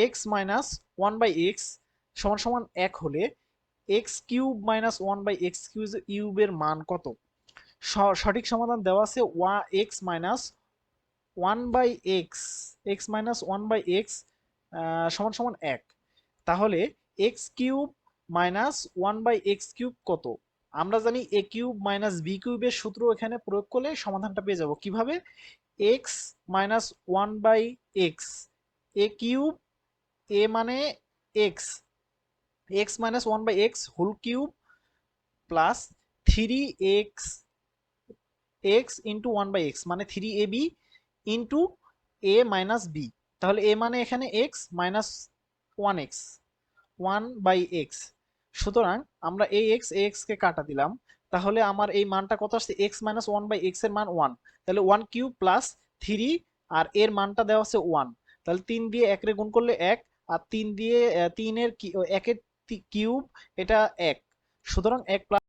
X minus one by x সমান সমান 1 হলে x cube minus one by x কিউবের মান কত? সঠিক সমাধান দেওয়া আছে x minus one by x, x minus one by x সমান সমান 1। তাহলে x cube minus one by x cube কত? আমরা জানি এ কিউব মাইনাস বি কিউবের সূত্র এখানে প্রয়োগ করলে সমাধানটা পেয়ে যাব। কিভাবে? X minus one by X, A cube, A মানে X, x minus one by X whole cube plus 3x X into one by X মানে 3ab ইন্টু এ মাইনাস বি। তাহলে এ মানে এখানে x minus one x, one by x. সুতরাং আমরা এই x কে কাটা দিলাম, তাহলে আমার এই মানটা কত আসছে? X minus one by x এর মান 1, তাহলে 1 কিউব প্লাস 3 আর এর মানটা দেওয়া আছে 1, তাহলে 3 দিয়ে 1 রে গুণ করলে 1 আর 3 দিয়ে 3 এর 1 এর কিউব এটা 1, সুতরাং 1 প্লাস